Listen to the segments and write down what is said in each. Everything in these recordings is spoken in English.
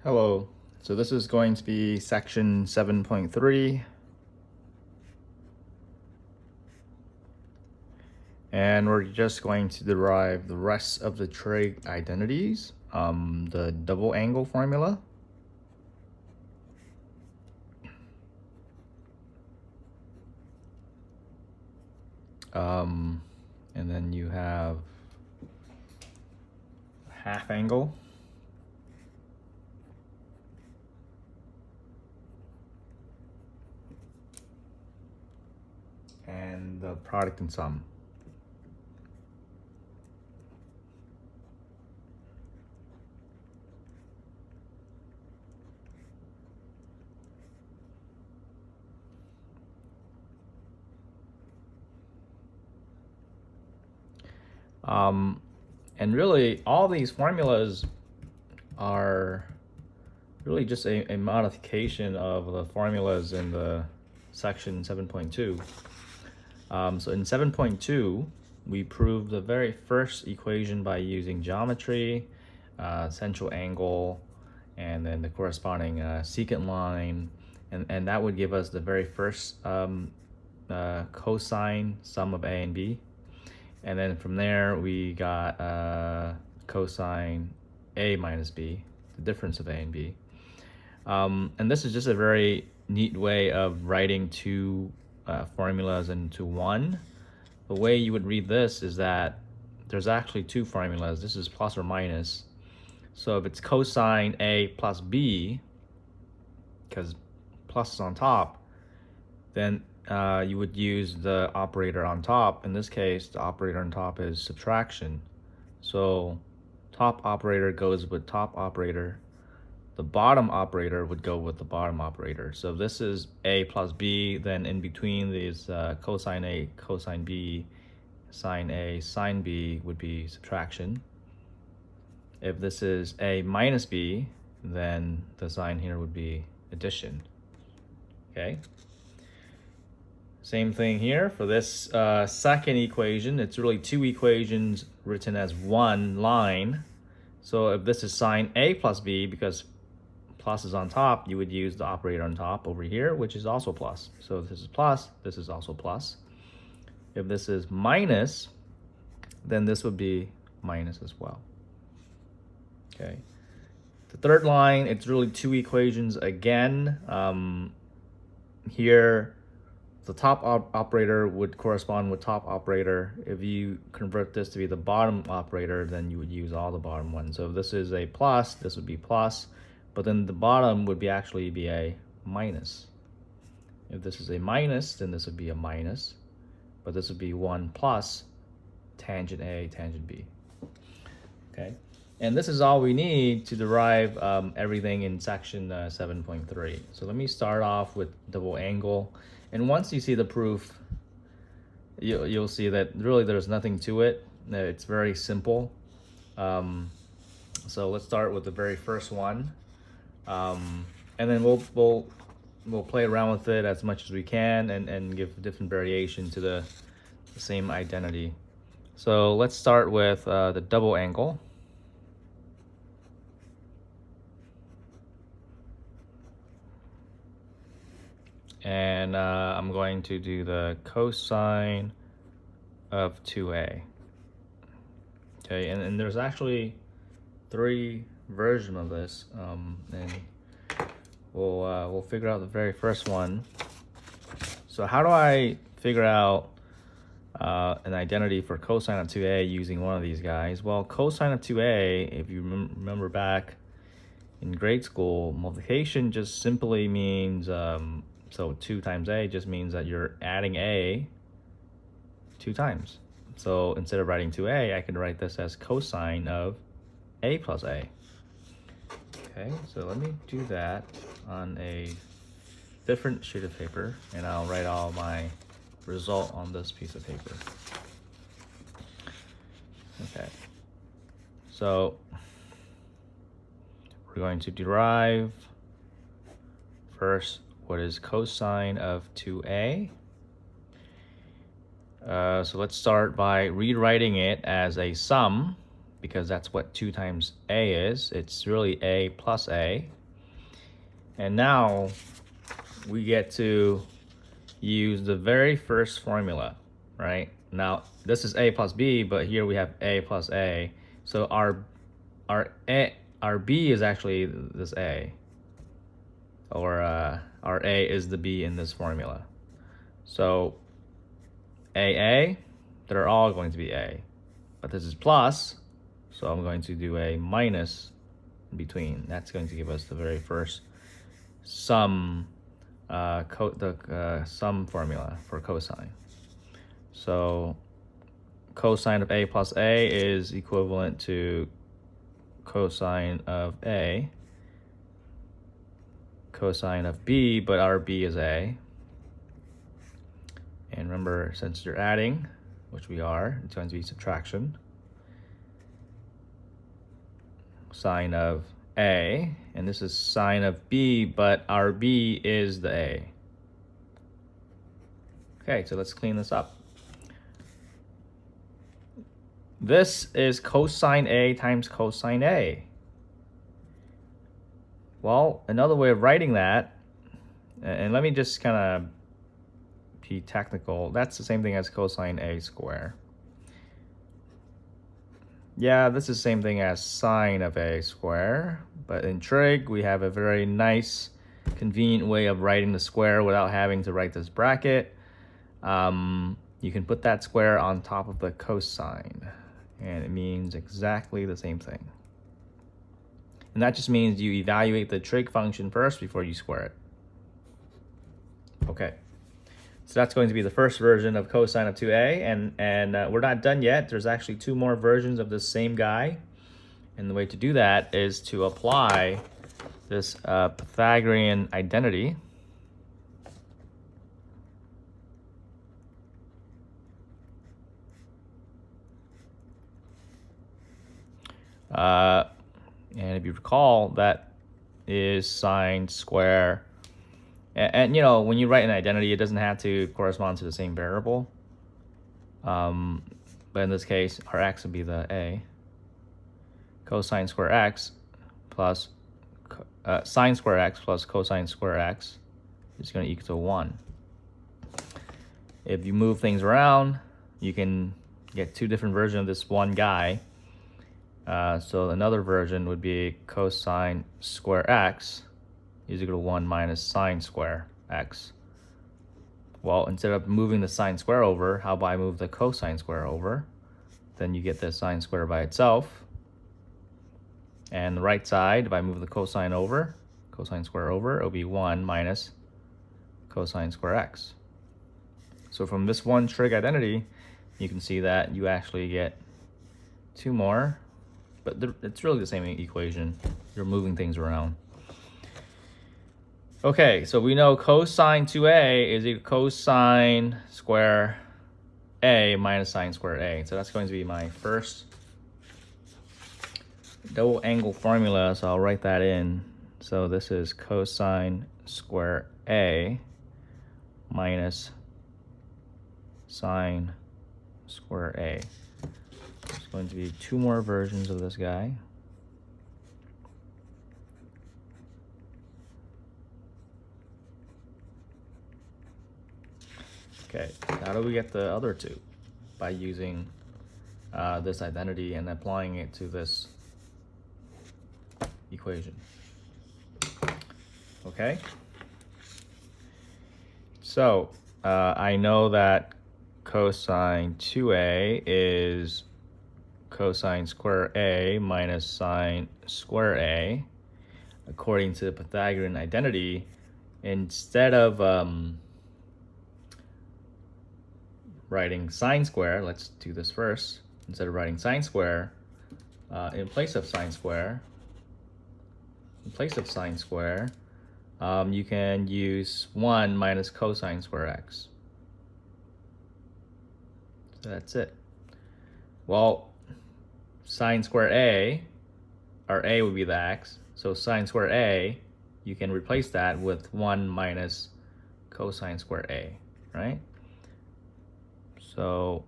Hello, so this is going to be section 7.3, and we're just going to derive the rest of the trig identities, the double angle formula, and then you have half angle, and the product and sum. And really, all these formulas are really just a modification of the formulas in the section 7.2. So in 7.2, we proved the very first equation by using geometry, central angle, and then the corresponding secant line, and that would give us the very first cosine sum of A and B. And then from there, we got cosine A minus B, the difference of A and B. And this is just a very neat way of writing two formulas into one. The way you would read this is that there's actually two formulas. This is plus or minus. So if it's cosine A plus B, because plus is on top, then you would use the operator on top. In this case, the operator on top is subtraction. So top operator goes with top operator. The bottom operator would go with the bottom operator. So if this is A plus B, then in between these cosine A, cosine B, sine A, sine B would be subtraction. If this is A minus B, then the sign here would be addition. Okay. Same thing here for this second equation. It's really two equations written as one line. So if this is sine A plus B, because plus is on top, you would use the operator on top over here, which is also plus. So if this is plus, this is also plus. If this is minus, then this would be minus as well. Okay. The third line, it's really two equations again. Here, the top operator would correspond with top operator. If you convert this to be the bottom operator, then you would use all the bottom ones. So if this is a plus, this would be plus, but then the bottom would be actually be a minus. If this is a minus, then this would be a minus, but this would be 1 plus tangent A, tangent B. Okay, and this is all we need to derive everything in section 7.3. So let me start off with double angle. And once you see the proof, you'll see that really there's nothing to it. It's very simple. So let's start with the very first one, and then we'll play around with it as much as we can and give different variation to the same identity. So let's start with the double angle. And I'm going to do the cosine of 2a. Okay, and there's actually three versions of this, and we'll figure out the very first one. So how do I figure out an identity for cosine of 2a using one of these guys? Well, cosine of 2a, if you remember back in grade school, multiplication just simply means so 2 times a just means that you're adding a 2 times. So instead of writing 2a, I can write this as cosine of a plus a. Okay, so let me do that on a different sheet of paper, and I'll write all my result on this piece of paper. Okay, so we're going to derive first what is cosine of 2a. So let's start by rewriting it as a sum, because that's what 2 times a is. It's really a plus a. And now we get to use the very first formula, right? Now this is a plus b, but here we have a plus a. So our b is actually this a, or our a is the b in this formula. So a, they're all going to be a, but this is plus, so I'm going to do a minus in between. That's going to give us the very first sum, sum formula for cosine. So cosine of a plus a is equivalent to cosine of a, cosine of b, but our b is a. And remember, since you're adding, which we are, it's going to be subtraction. Sine of a, and this is sine of b, but our b is the a. Okay, so let's clean this up. This is cosine a times cosine a. Well, another way of writing that, and let me just kind of be technical, that's the same thing as cosine a square. Yeah, this is the same thing as sine of a square, but in trig we have a very nice, convenient way of writing the square without having to write this bracket. You can put that square on top of the cosine, and it means exactly the same thing. And that just means you evaluate the trig function first before you square it. Okay. So that's going to be the first version of cosine of 2a, and we're not done yet. There's actually 2 more versions of this same guy, and the way to do that is to apply this Pythagorean identity. And if you recall, that is sine square. And you know, when you write an identity, it doesn't have to correspond to the same variable. But in this case, our x would be the a. Cosine square x plus sine square x plus cosine square x is going to equal to 1. If you move things around, you can get 2 different versions of this one guy. So another version would be cosine square x is equal to 1 minus sine square x. Well, instead of moving the sine square over, how about I move the cosine square over? Then you get the sine square by itself. And the right side, if I move the cosine square over, it'll be 1 minus cosine square x. So from this one trig identity, you can see that you actually get 2 more, but it's really the same equation. You're moving things around. Okay, so we know cosine 2a is equal to cosine square a minus sine square a. So that's going to be my first double angle formula, so I'll write that in. So this is cosine square a minus sine square a. There's going to be 2 more versions of this guy. Okay, how do we get the other 2? By using this identity and applying it to this equation. Okay, so I know that cosine 2a is cosine square a minus sine square a. According to the Pythagorean identity, instead of writing sine square, let's do this first. Instead of writing sine square, in place of sine square, you can use 1 minus cosine square x. So that's it. Well, sine square a, our a would be the x, so sine square a, you can replace that with 1 minus cosine square a, right? So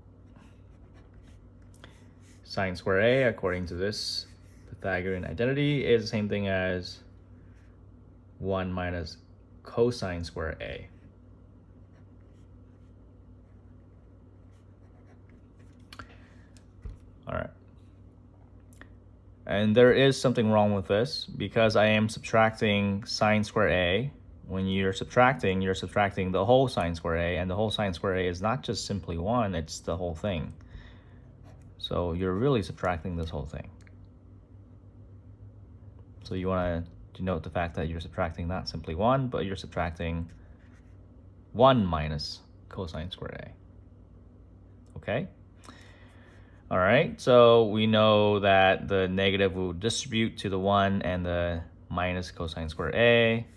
sine square A, according to this Pythagorean identity, is the same thing as 1 minus cosine square A. All right. And there is something wrong with this because I am subtracting sine square A. When you're subtracting the whole sine square A, and the whole sine square A is not just simply 1, it's the whole thing. So you're really subtracting this whole thing. So you want to denote the fact that you're subtracting not simply 1, but you're subtracting 1 minus cosine squared A. Okay? All right, so we know that the negative will distribute to the 1 and the minus cosine squared A.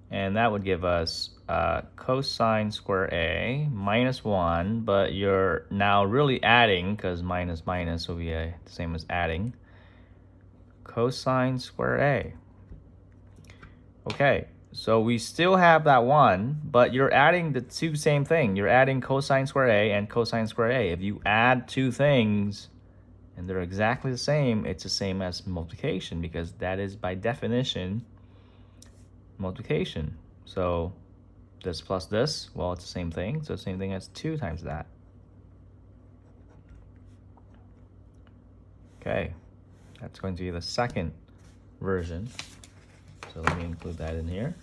And that would give us cosine square A minus 1, but you're now really adding, because minus minus will be the same as adding, cosine square A. Okay, so we still have that 1, but you're adding the two same thing. You're adding cosine square A and cosine square A. If you add two things and they're exactly the same, it's the same as multiplication, because that is by definition multiplication. So this plus this, well, it's the same thing. So the same thing as 2 times that. Okay, that's going to be the second version. So let me include that in here.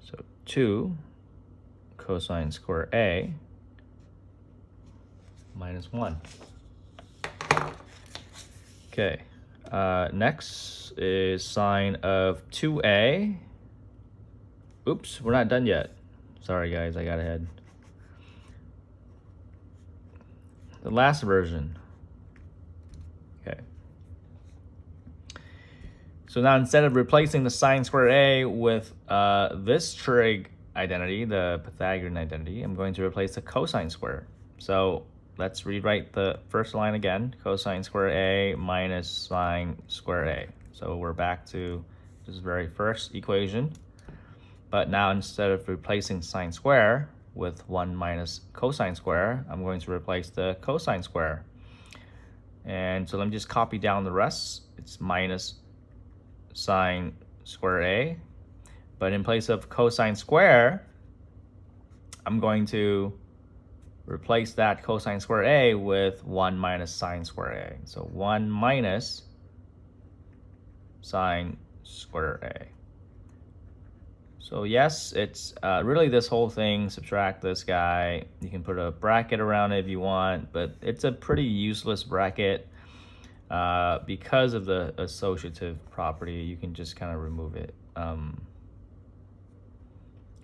So 2 cosine square A minus 1. Okay, next is sine of 2A. Oops, we're not done yet. Sorry guys, I got ahead. The last version. Okay. So now instead of replacing the sine squared A with this trig identity, the Pythagorean identity, I'm going to replace the cosine square. So let's rewrite the first line again, cosine square A minus sine square A. So we're back to this very first equation. But now instead of replacing sine square with 1 minus cosine square, I'm going to replace the cosine square. And so let me just copy down the rest. It's minus sine square A. But in place of cosine square, I'm going to replace that cosine square A with 1 minus sine square A. So 1 minus sine square A. So yes, it's really this whole thing, subtract this guy. You can put a bracket around it if you want, but it's a pretty useless bracket because of the associative property. You can just kind of remove it.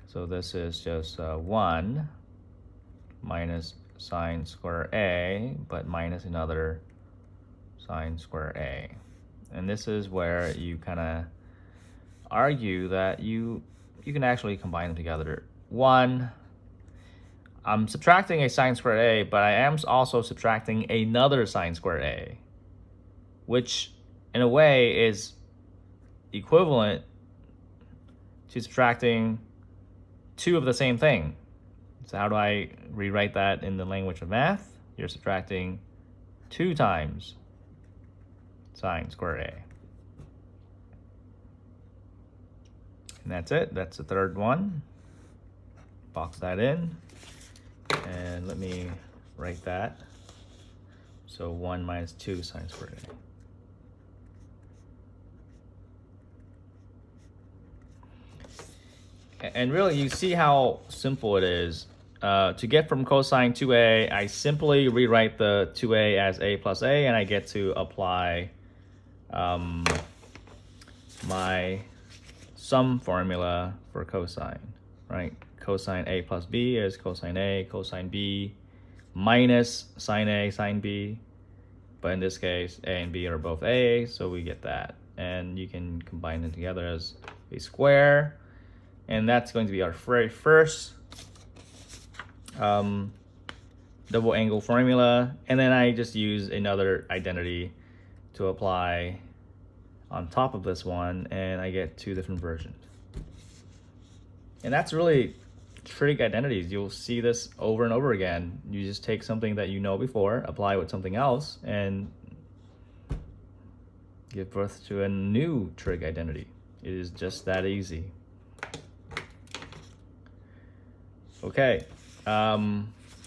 So this is just 1 minus sine square A, but minus another sine square A. And this is where you kind of argue that you can actually combine them together. 1, I'm subtracting a sine squared A, but I am also subtracting another sine squared A, which in a way is equivalent to subtracting 2 of the same thing. So how do I rewrite that in the language of math? You're subtracting 2 times sine squared A. And that's it. That's the third one. Box that in. And let me write that. So 1 minus 2 sine squared A. And really, you see how simple it is. To get from cosine 2A, I simply rewrite the 2A as A plus A, and I get to apply my sum formula for cosine, right? Cosine A plus B is cosine A, cosine B minus sine A, sine B. But in this case, A and B are both A, so we get that. And you can combine them together as a square. And that's going to be our very first double angle formula. And then I just use another identity to apply on top of this one, and I get 2 different versions. And that's really trig identities. You'll see this over and over again. You just take something that you know before, apply it with something else, and give birth to a new trig identity. It is just that easy. Okay, so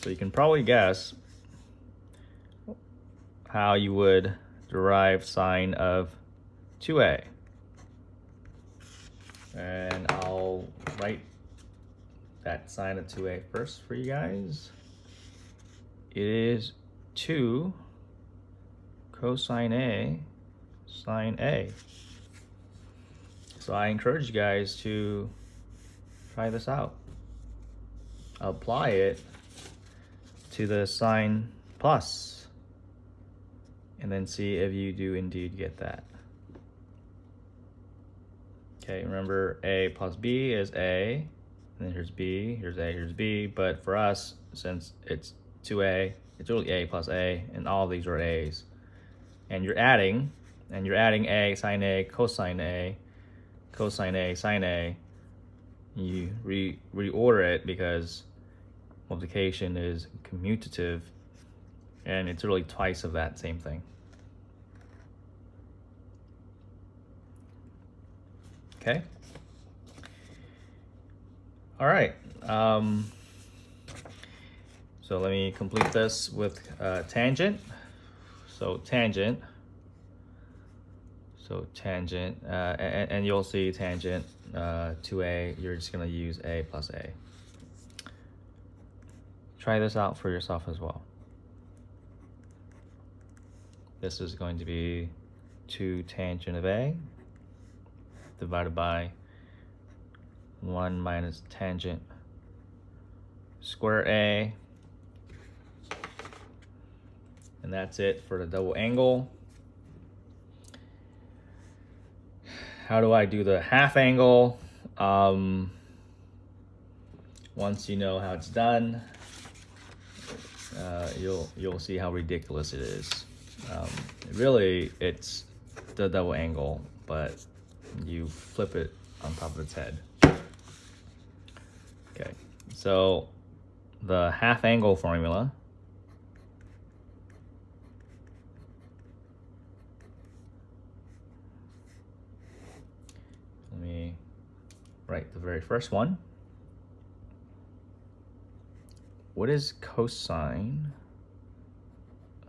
you can probably guess how you would derive sine of 2a. And I'll write that sine of 2a first for you guys. It is 2 cosine a sine a. So I encourage you guys to try this out. Apply it to the sine plus, and then see if you do indeed get that. Okay, remember a plus b is a, and then here's b, here's a, here's b, but for us, since it's 2a, it's really a plus a, and all of these are a's. And you're adding a, sine a, cosine a, cosine a, sine a. You reorder it because multiplication is commutative, and it's really twice of that same thing. Okay. All right. So let me complete this with tangent. So tangent. And you'll see tangent 2a. You're just gonna use a plus a. Try this out for yourself as well. This is going to be 2 tangent of a divided by 1 minus tangent square a. And that's it for the double angle. How do I do the half angle? Once you know how it's done, you'll see how ridiculous it is. Really, it's the double angle, but you flip it on top of its head. Okay, so the half angle formula write the very first one. What is cosine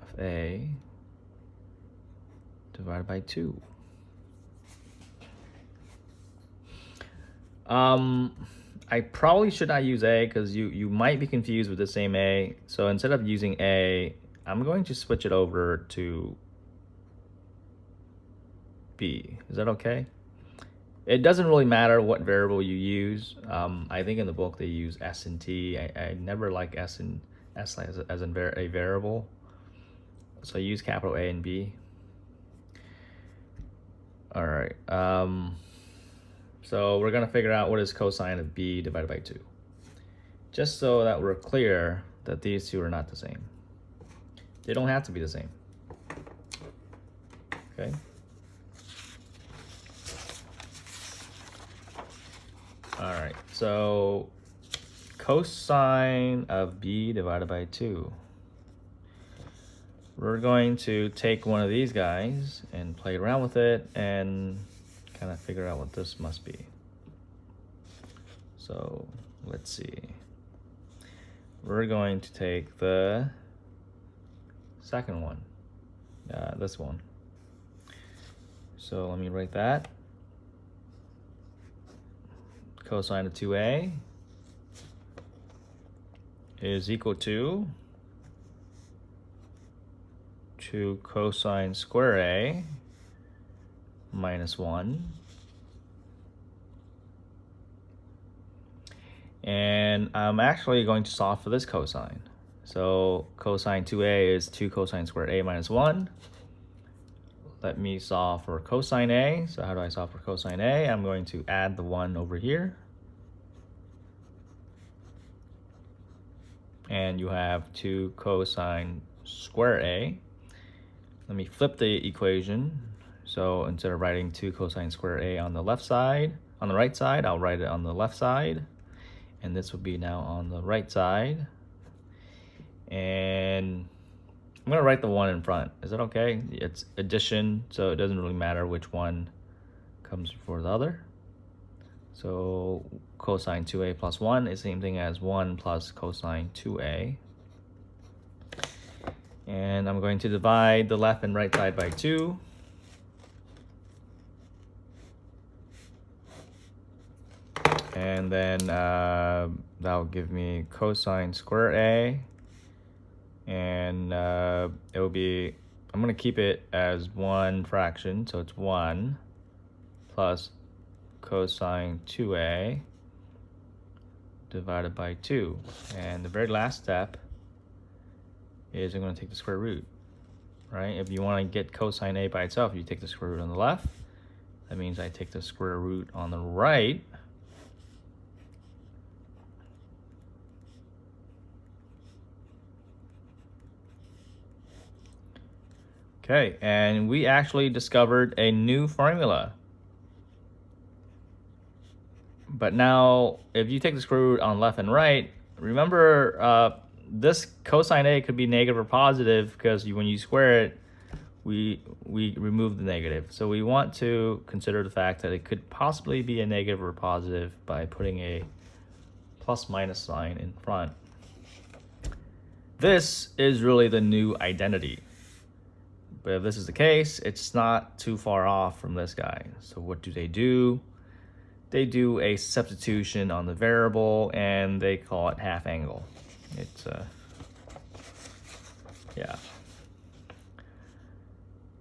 of a divided by 2? I probably should not use a because you might be confused with the same a. So instead of using a, I'm going to switch it over to b. Is that okay? It doesn't really matter what variable you use. I think in the book they use s and t. I never like s as a variable. So I use capital A and B. All right. So we're gonna figure out what is cosine of b divided by 2. Just so that we're clear that these two are not the same. They don't have to be the same. Okay. All right, so cosine of b divided by 2. We're going to take one of these guys and play around with it and kind of figure out what this must be. So let's see. We're going to take the second one, this one. So let me write that. Cosine of 2a is equal to 2 cosine square a minus 1. And I'm actually going to solve for this cosine. So cosine 2a is 2 cosine square a minus 1. Let me solve for cosine a. So how do I solve for cosine a? I'm going to add the 1 over here. And you have 2 cosine square a. Let me flip the equation. So instead of writing 2 cosine square a on the left side, on the right side, I'll write it on the left side. and this will be now on the right side. And I'm gonna write the 1 in front. Is that okay? It's addition, so it doesn't really matter which one comes before the other. So cosine 2a plus 1 is the same thing as 1 plus cosine 2a. And I'm going to divide the left and right side by 2. And then that'll give me cosine square a. And it will be, I'm going to keep it as one fraction, so it's 1 plus cosine 2a divided by 2. And the very last step is I'm going to take the square root, right? If you want to get cosine a by itself, you take the square root on the left. That means I take the square root on the right. Okay, and we actually discovered a new formula. But now, if you take the square root on left and right, remember this cosine a could be negative or positive because when you square it, we remove the negative. So we want to consider the fact that it could possibly be a negative or positive by putting a plus minus sign in front. This is really the new identity. But if this is the case, it's not too far off from this guy. So what do? They do a substitution on the variable, and they call it half angle. It's yeah.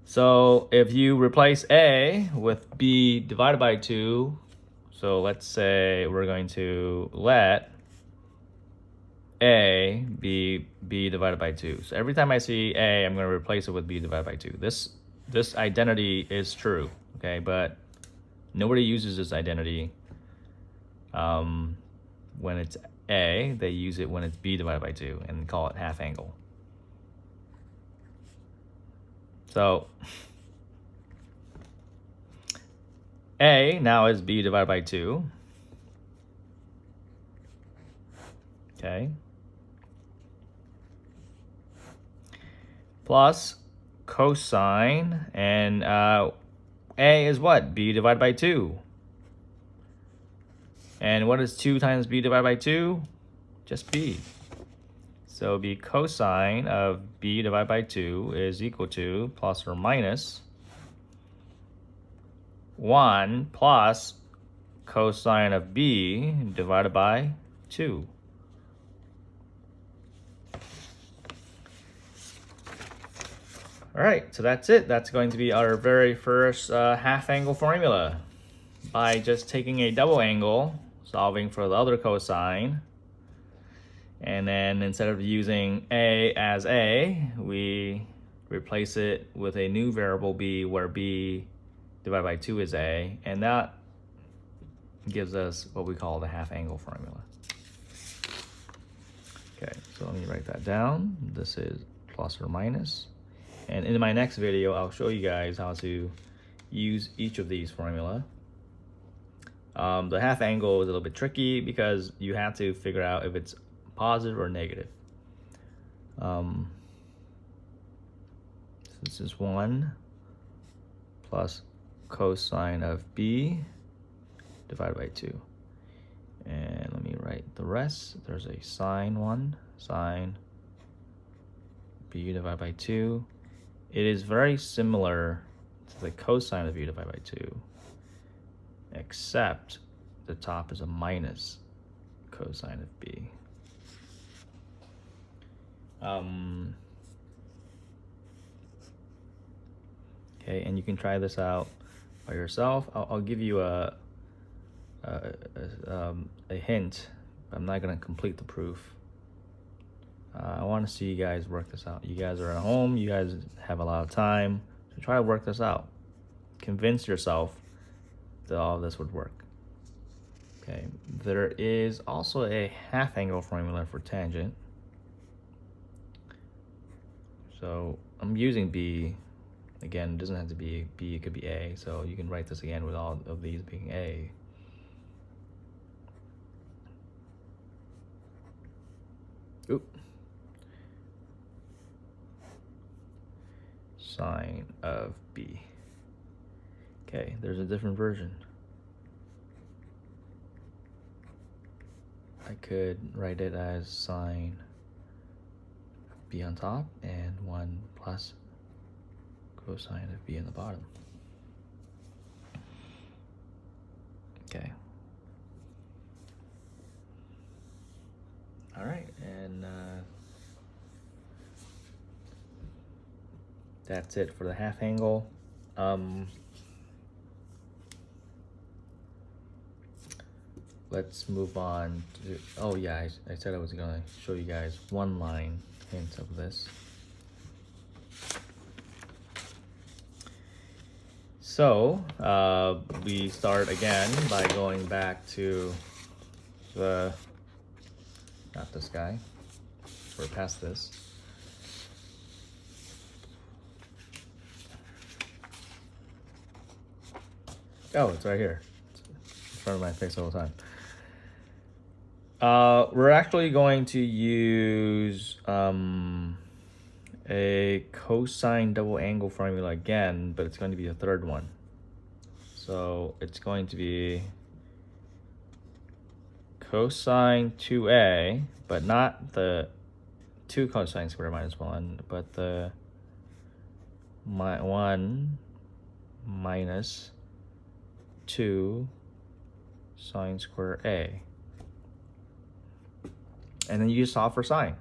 So if you replace a with b divided by 2, so let's say we're going to let a be b divided by 2. So every time I see a, I'm going to replace it with b divided by 2. This identity is true, okay? But nobody uses this identity when it's a. They use it when it's b divided by 2 and call it half angle. So a now is b divided by 2. Okay. Plus cosine, and a is what? B divided by 2. And what is 2 times b divided by 2? Just b. So it'll be cosine of b divided by 2 is equal to plus or minus 1 plus cosine of b divided by 2. All right, so that's it. That's going to be our very first half angle formula. By just taking a double angle, solving for the other cosine, and then instead of using a as a, we replace it with a new variable b, where b divided by 2 is a, and that gives us what we call the half angle formula. Okay, so let me write that down. This is plus or minus. And in my next video, I'll show you guys how to use each of these formula. The half angle is a little bit tricky because you have to figure out if it's positive or negative. So this is 1 plus cosine of b divided by 2. And let me write the rest. There's a sine 1, sine b divided by 2. It is very similar to the cosine of b divided by 2, except the top is a minus cosine of b. Okay, and you can try this out by yourself. I'll give you a hint. I'm not going to complete the proof. I want to see you guys work this out. You guys are at home. You guys have a lot of time. So try to work this out. Convince yourself that all of this would work. Okay, there is also a half angle formula for tangent. So I'm using b. Again, it doesn't have to be b, it could be a. So you can write this again with all of these being a. sine of b. Okay, there's a different version. I could write it as sine b on top and 1 plus cosine of b in the bottom. Okay. All right, and that's it for the half angle. Let's move on to, oh yeah, I said I was gonna show you guys one line hint of this. So we start again by going back to the, not this guy, we're past this. Oh, it's right here. It's in front of my face all the time. We're actually going to use a cosine double angle formula again, but it's going to be a third one. So it's going to be cosine 2a, but not the 2 cosine squared minus 1, but the 1 minus 2 sine square a. And then you just solve for sine.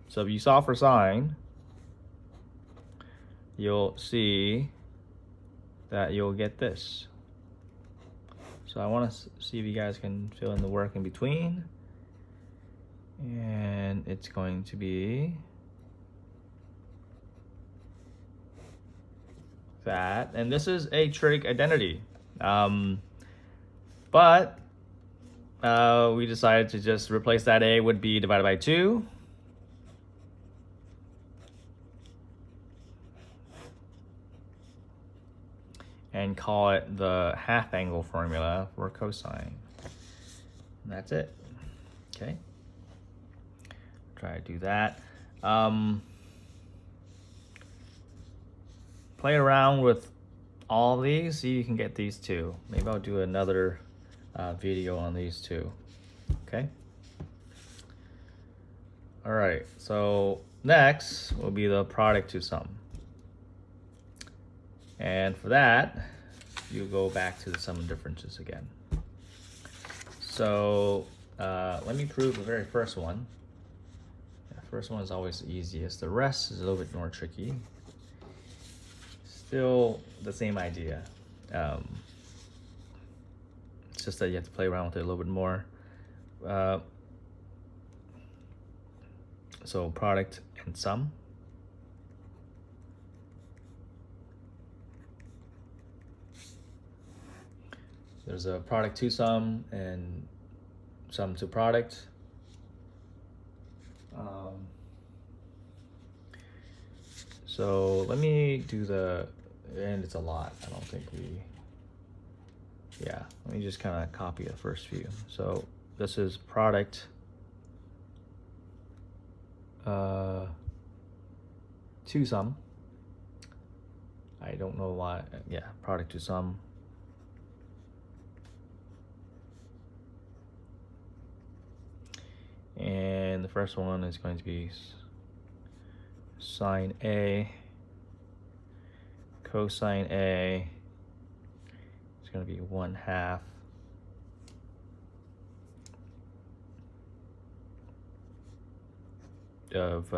So if you solve for sine, you'll see that you'll get this. So I want to see if you guys can fill in the work in between. And it's going to be that. And this is a trig identity. But we decided to just replace that a with b divided by 2. And call it the half angle formula for cosine. And that's it. Okay. Try to do that. Play around with all these, see if you can get these two. Maybe I'll do another video on these two. Okay. All right. So next will be the product to sum. And for that, you go back to the sum and differences again. So let me prove the very first one. The first one is always the easiest. The rest is a little bit more tricky. Still the same idea. It's just that you have to play around with it a little bit more. So product and sum. There's a product to sum and sum to product. So let me do the, and it's a lot. I don't think we, yeah, let me just kind of copy the first few. So this is product to sum. I don't know why, yeah, product to sum. And the first one is going to be sine A, cosine A. It's going to be 1/2 of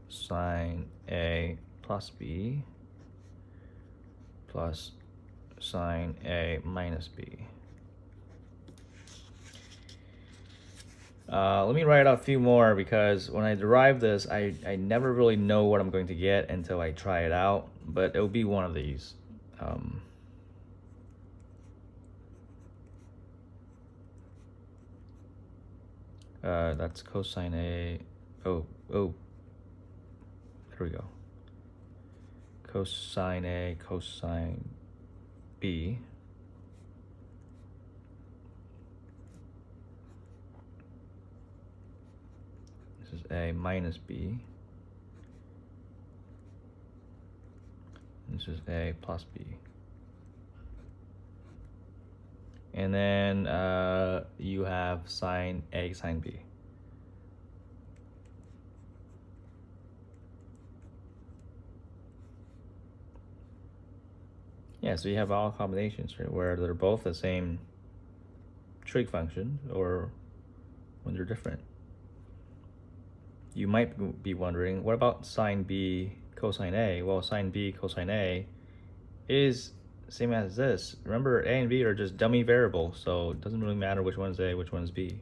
sine A plus B plus sine A minus B. Let me write out a few more because when I derive this, I never really know what I'm going to get until I try it out, but it'll be one of these. That's cosine A. Oh, there we go. Cosine A, cosine B. This is A minus B. This is A plus B. And then you have sine A sine B. Yeah, so you have all combinations, right, where they're both the same trig function, or when they're different. You might be wondering, what about sine B cosine A? Well, sine B cosine A is same as this. Remember, A and B are just dummy variables, so it doesn't really matter which one is A, which one is B.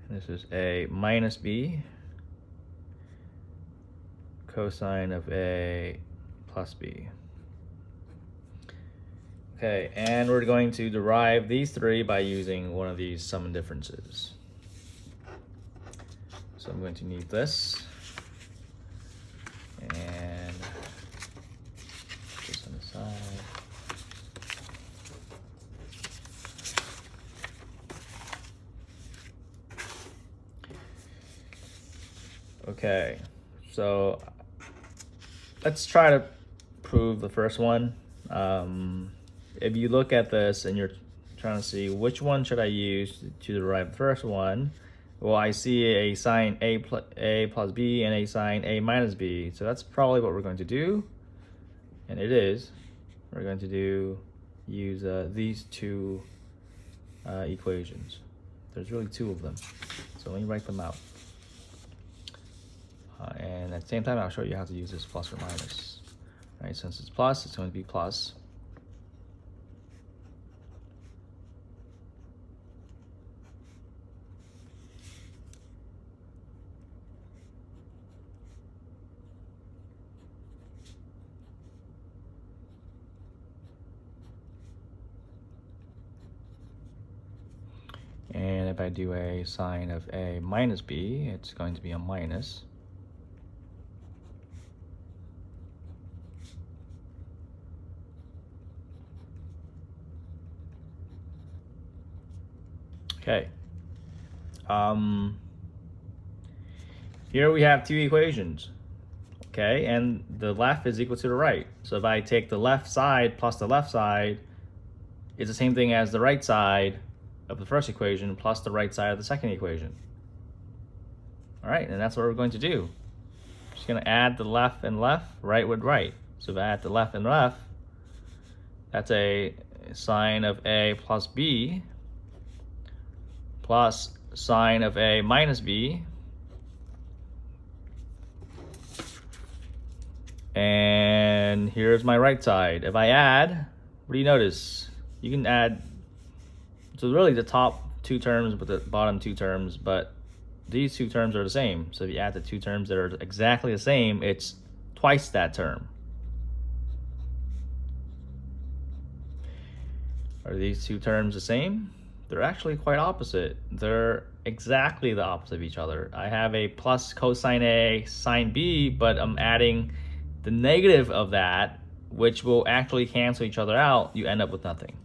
And this is A minus B cosine of A plus B. Okay, and we're going to derive these three by using one of these sum and differences. So I'm going to need this, and put this on the side. Okay, so let's try to prove the first one. If you look at this and you're trying to see which one should I use to derive the first one, well, I see a sine A plus B and a sine A minus B. So that's probably what we're going to do. And it is. We're going to use these two equations. There's really two of them. So let me write them out. And at the same time, I'll show you how to use this plus or minus. Right, since it's plus, it's going to be plus. And if I do a sine of A minus B, it's going to be a minus. Okay. Here we have two equations. Okay, and the left is equal to the right. So if I take the left side plus the left side, it's the same thing as the right side of the first equation plus the right side of the second equation. All right, and that's what we're going to do. Just going to add the left and left, right with right. So if I add the left and left, that's a sine of A plus B plus sine of A minus B. And here's my right side. If I add, what do you notice? You can add, so really the top two terms with the bottom two terms, but these two terms are the same. So if you add the two terms that are exactly the same, it's twice that term. Are these two terms the same? They're actually quite opposite. They're exactly the opposite of each other. I have a plus cosine A sine B, but I'm adding the negative of that, which will actually cancel each other out. You end up with nothing.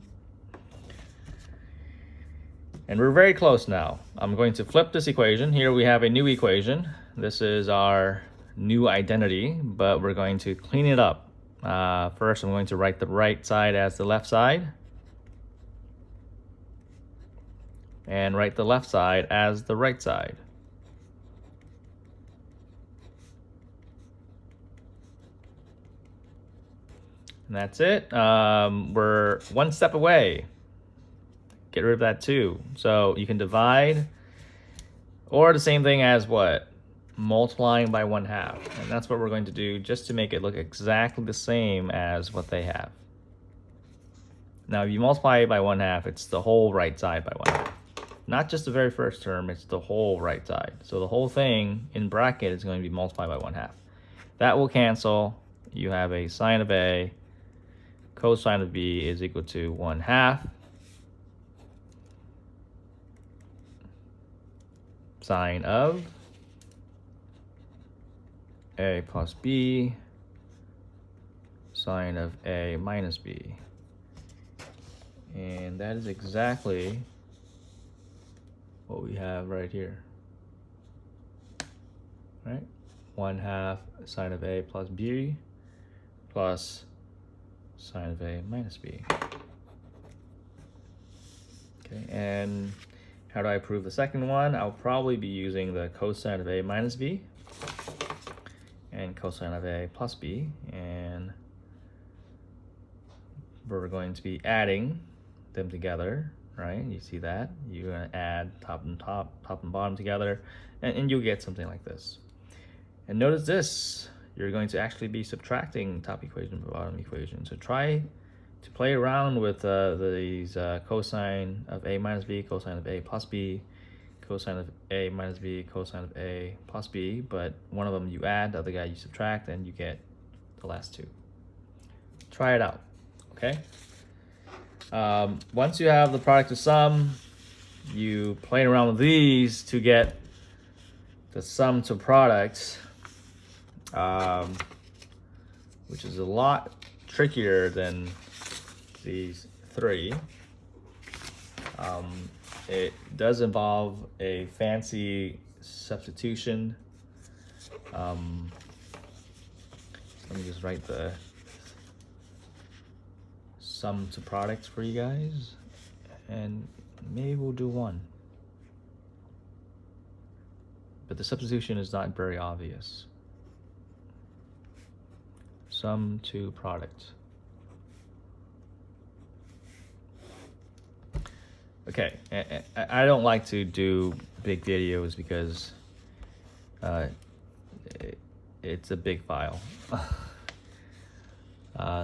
And we're very close now. I'm going to flip this equation. Here we have a new equation. This is our new identity, but we're going to clean it up. First, I'm going to write the right side as the left side, and write the left side as the right side. And that's it. We're one step away. Get rid of that 2. So you can divide, or the same thing as what? Multiplying by 1/2. And that's what we're going to do just to make it look exactly the same as what they have. Now, if you multiply it by 1/2, it's the whole right side by 1/2. Not just the very first term, it's the whole right side. So the whole thing in bracket is going to be multiplied by 1/2. That will cancel. You have a sine of A cosine of B is equal to 1/2 sine of A plus B sine of A minus B. And that is exactly what we have right here, right? 1/2 sine of A plus B plus sine of A minus B. Okay, and how do I prove the second one? I'll probably be using the cosine of A minus B and cosine of A plus B, and we're going to be adding them together, right? You see that? You're gonna add top and bottom together, and you'll get something like this. And notice this, you're going to actually be subtracting top equation from bottom equation. So try to play around with these cosine of A minus B, cosine of A plus B, cosine of A minus B, cosine of A plus B, but one of them you add, the other guy you subtract, and you get the last two. Try it out, okay? Once you have the product to sum, you play around with these to get the sum to product, which is a lot trickier than these three. It does involve a fancy substitution. Let me just write the sum to product for you guys, and maybe we'll do one. But the substitution is not very obvious. Sum to product. Okay, I don't like to do big videos because it's a big file.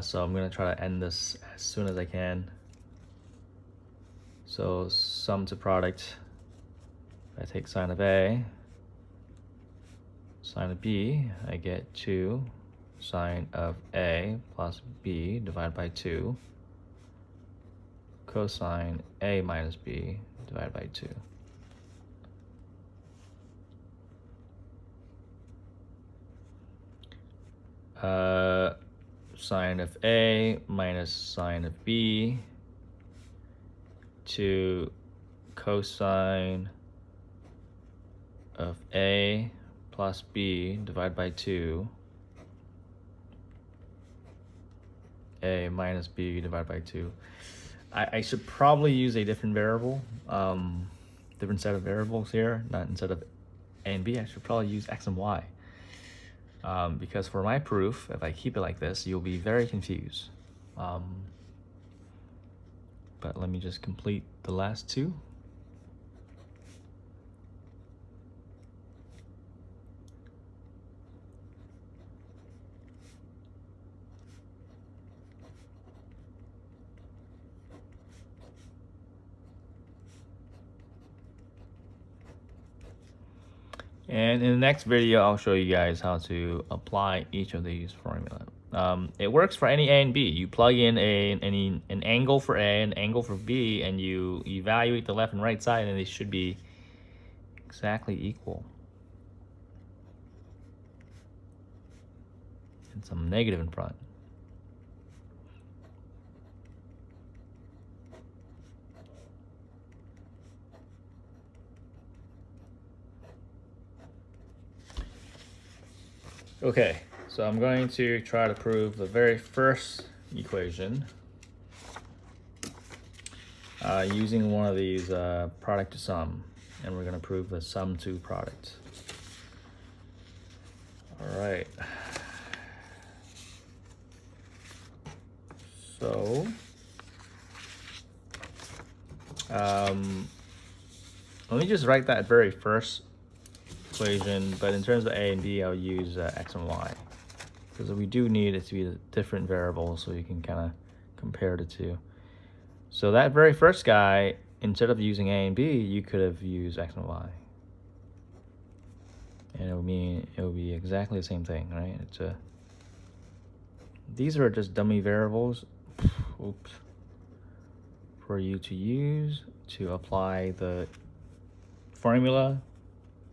So I'm gonna try to end this as soon as I can. So sum to product, I take sine of A, sine of B, I get 2 sine of A plus B divided by 2 cosine A minus B divided by 2. Sine of A minus sine of B to cosine of A plus B divided by 2 A minus B divided by 2. I should probably use a different variable, different set of variables here, not instead of A and B. I should probably use X and Y. Because for my proof, if I keep it like this, you'll be very confused. But let me just complete the last two. And in the next video, I'll show you guys how to apply each of these formulas. It works for any A and B. You plug in an angle for A, an angle for B, and you evaluate the left and right side, and they should be exactly equal. And some negative in front. Okay, so I'm going to try to prove the very first equation using one of these product to sum, and we're going to prove the sum to product. All right. So let me just write that very first equation, but in terms of A and B, I'll use X and Y, because we do need it to be different variables so you can kind of compare the two. So that very first guy, instead of using A and B, you could have used X and Y, and it would be exactly the same thing, right? These are just dummy variables, oops, for you to use to apply the formula.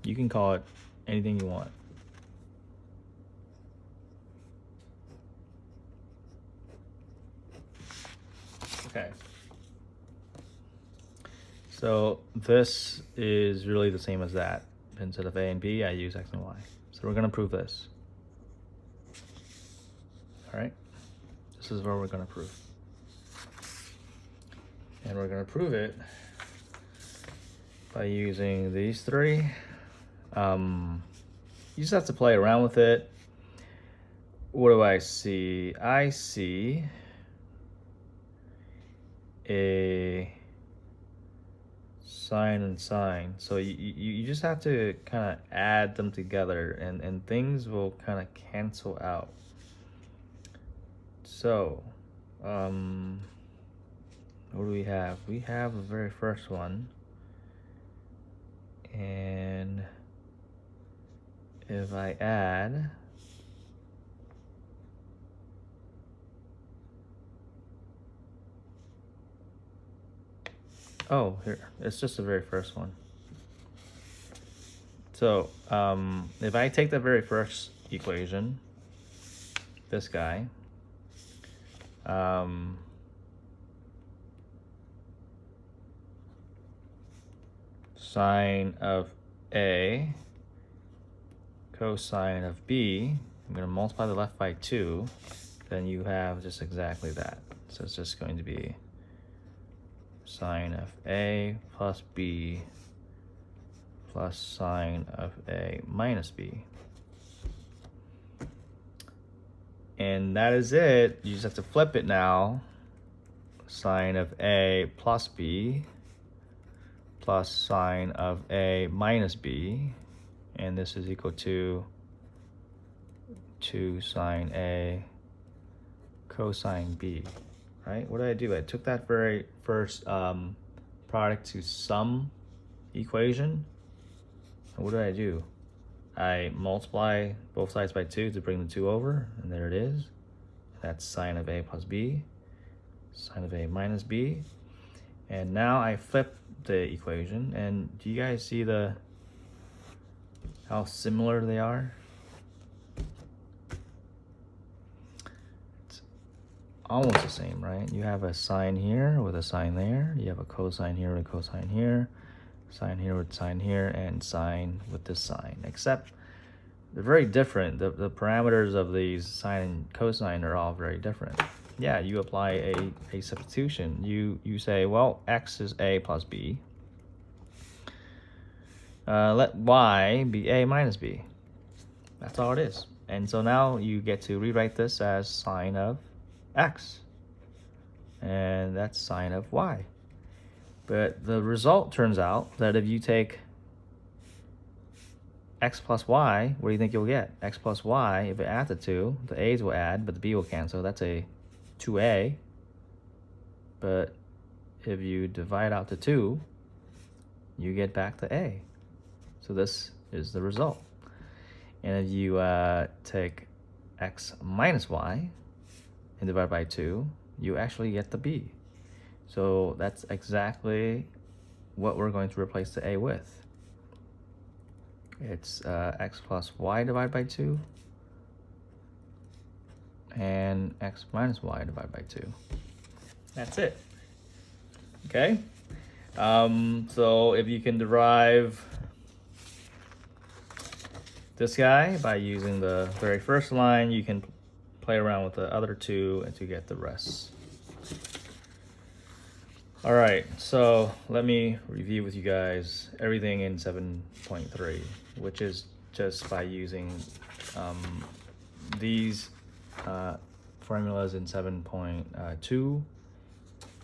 You can call it anything you want. Okay. So this is really the same as that. Instead of a and b, I use x and y. So we're going to prove this. All right, this is what we're going to prove. And we're going to prove it by using these three. You just have to play around with it. What do I see? I see a sine and sine. So you just have to kind of add them together, and things will kind of cancel out. So what do we have? We have the very first one, and if I add here, it's just the very first one. So if I take the very first equation, this guy, sine of A cosine of B, I'm going to multiply the left by 2, then you have just exactly that. So it's just going to be sine of A plus B plus sine of A minus B. And that is it. You just have to flip it now. Sine of A plus B plus sine of A minus B. And this is equal to 2 sine A cosine B, right? What did I do? I took that very first product to sum equation. And what did I do? I multiply both sides by 2 to bring the 2 over, and there it is. That's sine of A plus B, sine of A minus B. And now I flip the equation, and do you guys see how similar they are? It's almost the same, right? You have a sine here with a sine there. You have a cosine here with a cosine here. Sine here with sine here, and sine with this sine. Except they're very different. The parameters of these sine and cosine are all very different. Yeah, you apply a substitution. You say, well, x is A plus B. Let y be A minus B. That's all it is. And so now you get to rewrite this as sine of x. And that's sine of y. But the result turns out that if you take x plus y, what do you think you'll get? X plus y, if you add the 2, the a's will add, but the b will cancel. That's a 2a. But if you divide out the 2, you get back the a. So this is the result. And if you take x minus y and divide by 2, you actually get the b. So that's exactly what we're going to replace the a with. It's x plus y divided by 2 and x minus y divided by 2. That's it. Okay? So if you can derive this guy by using the very first line, you can play around with the other two and to get the rest. All right, so let me review with you guys everything in 7.3, which is just by using these formulas in 7.2,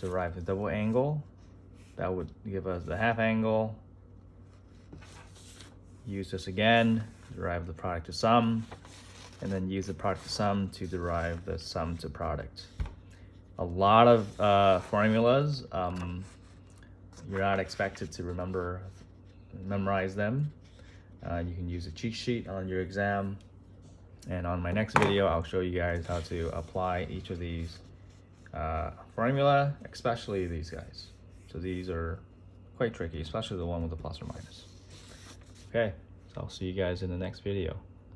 derive the double angle. That would give us the half angle. Use this again, derive the product to sum, and then use the product to sum to derive the sum to product. A lot of formulas. You're not expected to memorize them. You can use a cheat sheet on your exam. And on my next video, I'll show you guys how to apply each of these formula, especially these guys. So these are quite tricky, especially the one with the plus or minus. Okay, so I'll see you guys in the next video.